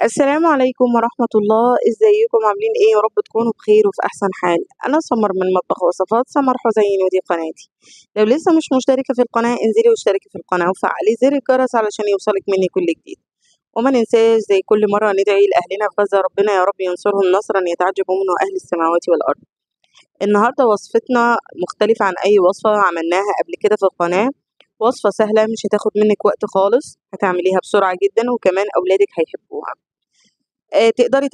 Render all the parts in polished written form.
السلام عليكم ورحمة الله، ازيكم عاملين ايه؟ يا رب تكونوا بخير وفي احسن حال. انا سمر من مطبخ وصفات سمر حسين، ودي قناتي. لو لسه مش مشتركة في القناة انزلي واشتركي في القناة وفعلي زر الجرس علشان يوصلك مني كل جديد. وما ننساش زي كل مرة ندعي لأهلنا في غزة، ربنا يا رب ينصرهم نصرا يتعجب منه أهل السماوات والأرض. النهاردة وصفتنا مختلفة عن أي وصفة عملناها قبل كده في القناة. وصفة سهلة مش هتاخد منك وقت خالص، هتعمليها بسرعة جدا وكمان أولادك هيحبوها. تقدري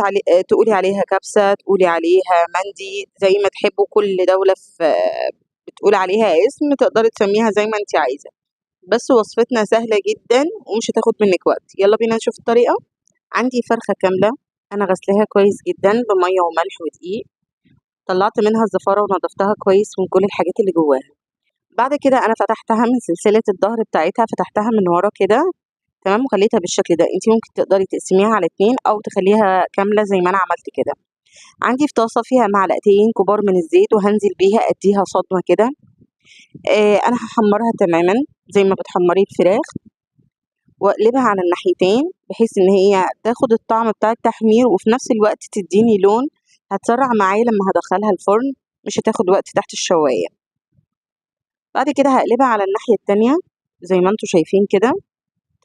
تقولي عليها كبسة، تقولي عليها مندي، زي ما تحبوا. كل دولة في بتقول عليها اسم، تقدري تسميها زي ما انت عايزة. بس وصفتنا سهلة جدا ومش هتاخد منك وقت. يلا بينا نشوف الطريقة. عندي فرخة كاملة، أنا غسلاها كويس جدا بمية وملح ودقيق. طلعت منها الزفارة ونضفتها كويس من كل الحاجات اللي جواها. بعد كده أنا فتحتها من سلسلة الظهر بتاعتها، فتحتها من ورا كده تمام، وخليتها بالشكل ده. انت ممكن تقدري تقسميها على 2 او تخليها كاملة زي ما انا عملت كده. عندي في طاسة فيها معلقتين كبار من الزيت، وهنزل بيها اديها صدمة كده. انا هحمرها تماما زي ما بتحمري الفراخ، واقلبها على الناحيتين بحيث ان هي تاخد الطعم بتاع التحمير وفي نفس الوقت تديني لون. هتسرع معايا لما هدخلها الفرن، مش هتاخد وقت تحت الشواية. بعد كده هقلبها على الناحية التانية زي ما انتوا شايفين كده.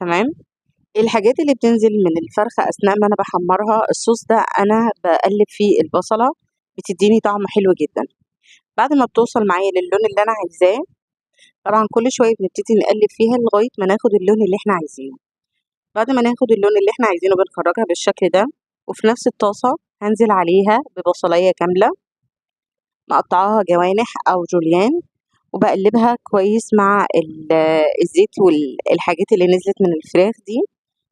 تمام. الحاجات اللي بتنزل من الفرخة أثناء ما أنا بحمرها، الصوص ده أنا بقلب فيه البصلة، بتديني طعم حلو جدا. بعد ما بتوصل معايا للون اللي أنا عايزاه، طبعا كل شوية بنبتدي نقلب فيها لغاية ما ناخد اللون اللي احنا عايزينه. بعد ما ناخد اللون اللي احنا عايزينه بنخرجها بالشكل ده. وفي نفس الطاسة هنزل عليها ببصلية كاملة مقطعاها جوانح أو جوليان، وبقلبها كويس مع الزيت والحاجات اللي نزلت من الفراخ دي.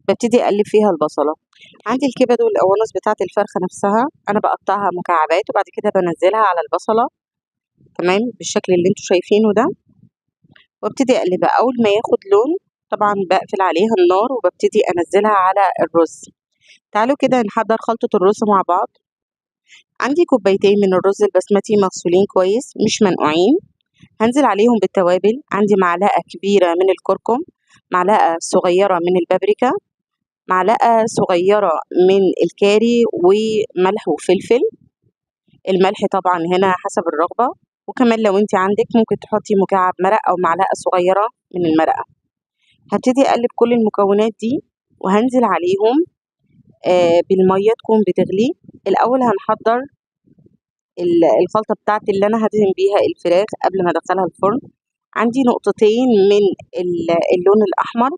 ببتدي أقلب فيها البصلة. عندي الكبد والقوانص بتاعة الفرخة نفسها، أنا بقطعها مكعبات وبعد كده بنزلها على البصلة تمام بالشكل اللي انتوا شايفينه ده، وابتدي أقلبها. أول ما ياخد لون طبعا بقفل عليها النار وببتدي أنزلها على الرز. تعالوا كده نحضر خلطة الرز مع بعض. عندي كوبايتين من الرز البسمتي مغسولين كويس مش منقوعين، هنزل عليهم بالتوابل. عندي معلقة كبيرة من الكركم، معلقة صغيرة من البابريكا، معلقة صغيرة من الكاري، وملح وفلفل. الملح طبعا هنا حسب الرغبة، وكمان لو انت عندك ممكن تحطي مكعب مرق أو معلقة صغيرة من المرقة. هبتدي أقلب كل المكونات دي وهنزل عليهم بالمية تكون بتغلي. الأول هنحضر الخلطة بتاعتي اللي أنا هدهن بيها الفراخ قبل ما أدخلها الفرن. عندي نقطتين من اللون الأحمر،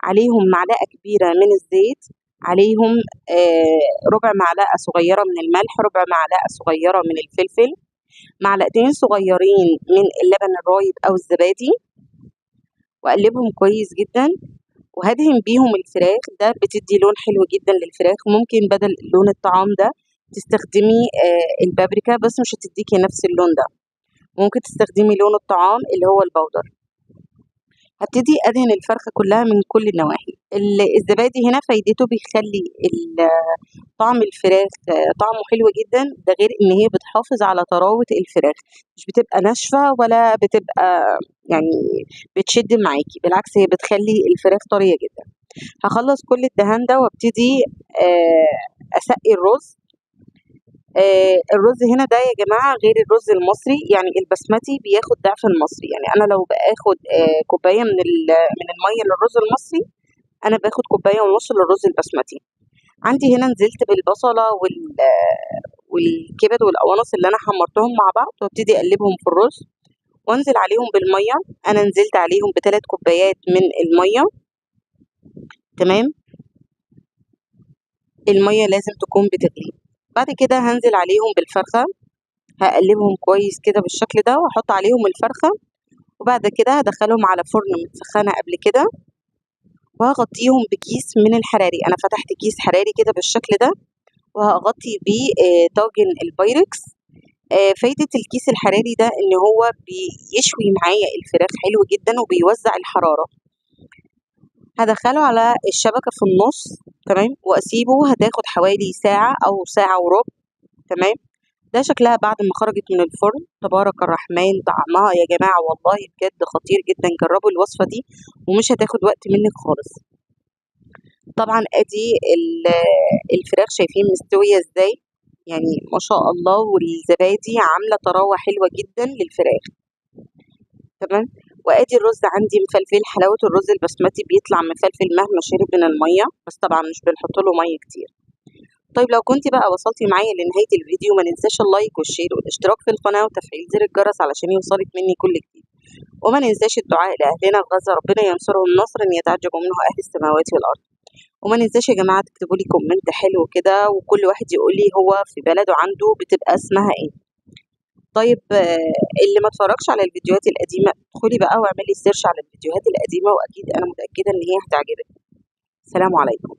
عليهم معلقة كبيرة من الزيت، عليهم ربع معلقة صغيرة من الملح، ربع معلقة صغيرة من الفلفل، معلقتين صغيرين من اللبن الرايب أو الزبادي، وأقلبهم كويس جدا وهدهن بيهم الفراخ. ده بتدي لون حلو جدا للفراخ. ممكن بدل لون الطعام ده تستخدمي البابريكا، بس مش هتديكي نفس اللون ده. ممكن تستخدمي لون الطعام اللي هو البودر. هبتدي أدهن الفرخة كلها من كل النواحي. الزبادي هنا فايدته بيخلي طعم الفراخ طعمه حلو جدا، ده غير ان هي بتحافظ على طراوة الفراخ، مش بتبقى ناشفة ولا بتبقى يعني بتشد معاكي، بالعكس هي بتخلي الفراخ طرية جدا. هخلص كل الدهان ده وابتدي أسقي الرز. الرز هنا ده يا جماعة غير الرز المصري، يعني البسمتي بياخد ضعف المصري. يعني أنا لو باخد كوباية من المية للرز المصري، أنا باخد كوباية ونص للرز البسمتي. عندي هنا نزلت بالبصلة والكبد والقوانص اللي أنا حمرتهم مع بعض، وابتدي أقلبهم في الرز وانزل عليهم بالمية. أنا نزلت عليهم ب3 كوبايات من المية. تمام. المية لازم تكون بتغلي. بعد كده هنزل عليهم بالفرخة، هقلبهم كويس كده بالشكل ده واحط عليهم الفرخة، وبعد كده هدخلهم على فرن متسخنة قبل كده، وهغطيهم بكيس من الحراري. انا فتحت كيس حراري كده بالشكل ده وهغطي بيه طاجن البايركس. فايدة الكيس الحراري ده ان هو بيشوي معايا الفراخ حلو جدا وبيوزع الحرارة. هدخله على الشبكة في النص تمام، واسيبه هتاخد حوالي ساعة او ساعة وربع. تمام. ده شكلها بعد ما خرجت من الفرن. تبارك الرحمن، طعمها يا جماعة والله بجد خطير جدا. جربوا الوصفة دي ومش هتاخد وقت منك خالص. طبعا ادي الفراخ شايفين مستوية ازاي، يعني ما شاء الله، والزبادي عاملة طراوة حلوة جدا للفراخ. تمام. وادي الرز عندي مفلفل، حلاوة الرز البسمتي بيطلع مفلفل مهما شرب من المية، بس طبعا مش بنحط له مية كتير. طيب لو كنتِ بقى وصلتِ معايا لنهاية الفيديو، ما ننساش اللايك والشير والاشتراك في القناة وتفعيل زر الجرس علشان يوصلِك مني كل جديد، وما ننساش الدعاء لأهلنا في غزة، ربنا ينصرهم نصرًا يتعجب منه أهل السماوات والأرض. وما ننساش يا جماعة تكتبوا لي كومنت حلو كده، وكل واحد يقول لي هو في بلده عنده بتبقى اسمها إيه. طيب اللي ما اتفرجش على الفيديوهات القديمة ادخلي بقى واعملي سيرش على الفيديوهات القديمة، وأكيد أنا متأكدة إن هي هتعجبِك. سلام عليكم.